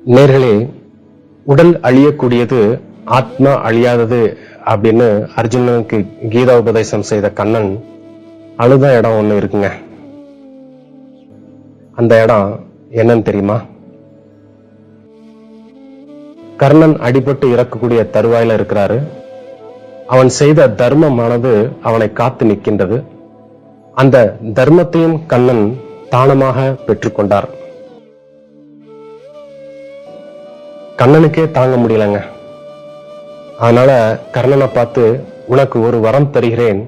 நேர்களே, உடல் அழியக்கூடியது, ஆத்மா அழியாதது அப்படின்னு அர்ஜுனனுக்கு கீதா உபதேசம் செய்த கண்ணன் அழுத இடம் ஒண்ணு இருக்குங்க. அந்த இடம் என்னன்னு தெரியுமா? கர்ணன் அடிபட்டு இறக்கக்கூடிய தருவாயில இருக்கிறாரு. அவன் செய்த தர்மமானது அவனை காத்து நிற்கின்றது. அந்த தர்மத்தையும் கண்ணன் தானமாக பெற்றுக்கொண்டார். கண்ணனுக்கே தாங்க முடியலங்க. அதனால கர்ணனை பார்த்து, உனக்கு ஒரு வரம் தருகிறேன்,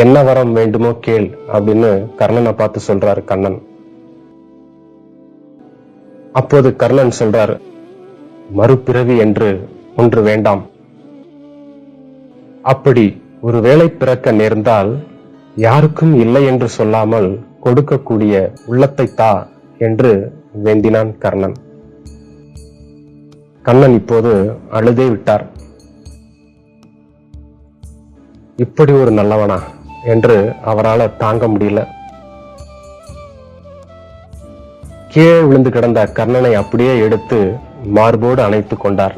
என்ன வரம் வேண்டுமோ கேள் அப்படின்னு கர்ணனை பார்த்து சொல்றாரு கண்ணன். அப்போது கர்ணன் சொல்றாரு, மறுபிறவி என்று ஒன்று வேண்டாம். அப்படி ஒரு வேளை பிறக்க நேர்ந்தால் யாருக்கும் இல்லை என்று சொல்லாமல் கொடுக்கக்கூடிய உள்ளத்தை தா என்று வேண்டினான் கர்ணன். கண்ணன் இப்போது அழுதே விட்டார். இப்படி ஒரு நல்லவனா என்று அவரால் தாங்க முடியல. கீழே விழுந்து கிடந்த கர்ணனை அப்படியே எடுத்து மார்போடு அணைத்துக் கொண்டார்.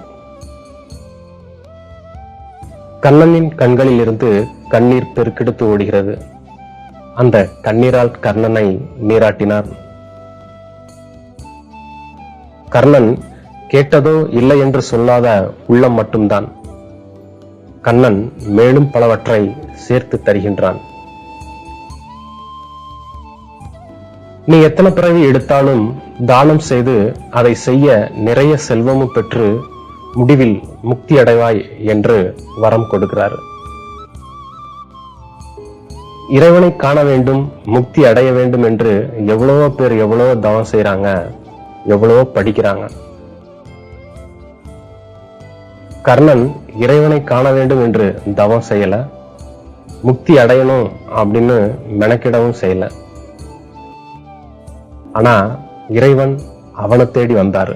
கண்ணனின் கண்களில் இருந்து கண்ணீர் பெருக்கெடுத்து ஓடுகிறது. அந்த கண்ணீரால் கர்ணனை நீராட்டினார். கர்ணன் கேட்டதோ இல்லை என்று சொல்லாத உள்ளம் மட்டும்தான். கண்ணன் மேலும் பலவற்றை சேர்த்து தருகின்றான். நீ எத்தனை பிறவி எடுத்தாலும் தானம் செய்து அதை செய்ய நிறைய செல்வமும் பெற்று முடிவில் முக்தி அடைவாய் என்று வரம் கொடுக்கிறார். இறைவனை காண வேண்டும், முக்தி அடைய வேண்டும் என்று எவ்வளவோ பேர் எவ்வளவோ தவம் செய்யறாங்க, எவ்வளவோ படிக்கிறாங்க. கர்ணன் இறைவனை காண வேண்டும் என்று தவம் செய்யல, முக்தி அடையணும் அப்படின்னு மெனக்கிடவும் செய்யல. ஆனா இறைவன் அவனை தேடி வந்தாரு.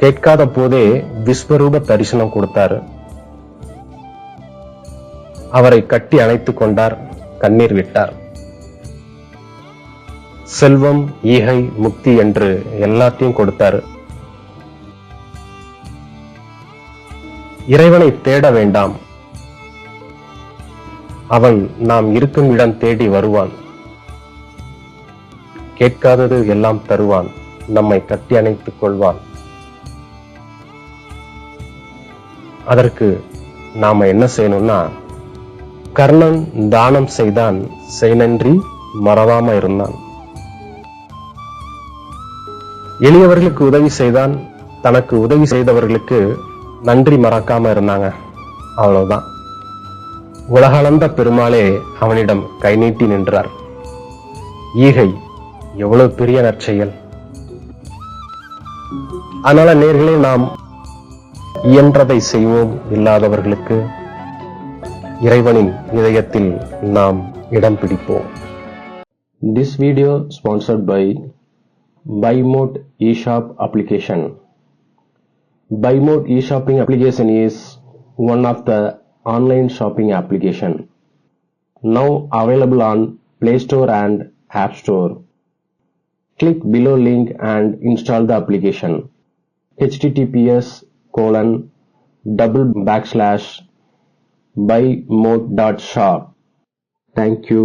கேட்காத போதே விஸ்வரூப தரிசனம் கொடுத்தாரு. அவரை கட்டி அணைத்துக் கொண்டார், கண்ணீர் விட்டார். செல்வம், ஈகை, முக்தி என்று எல்லாத்தையும் கொடுத்தாரு. இறைவனை தேட வேண்டாம், அவன் நாம் இருக்கும் இடம் தேடி வருவான். கேட்காதது எல்லாம் தருவான், நம்மை கட்டி அணைத்துக் கொள்வான். அதற்கு நாம என்ன செய்யணும்னா, கர்ணன் தானம் செய்தான், செய்நன்றி மறவாம இருந்தான். எளியவர்களுக்கு உதவி செய்தான், தனக்கு உதவி செய்தவர்களுக்கு நன்றி மறக்காம இருந்தாங்க. அவ்வளவுதான். உலகளந்த பெருமாளே அவனிடம் கை நீட்டி நின்றார். ஈகை எவ்வளவு பெரிய நற்செயல். அதனால நேர்களே, நாம் இயன்றதை செய்வோம். இல்லாதவர்களுக்கு இறைவனின் இதயத்தில் நாம் இடம் பிடிப்போம். This video sponsored by BuyMode eShop application. BuyMode eShopping application is one of the online shopping application now available on Play Store and App Store. Click below link and install the application. https://buymode.shop. Thank you.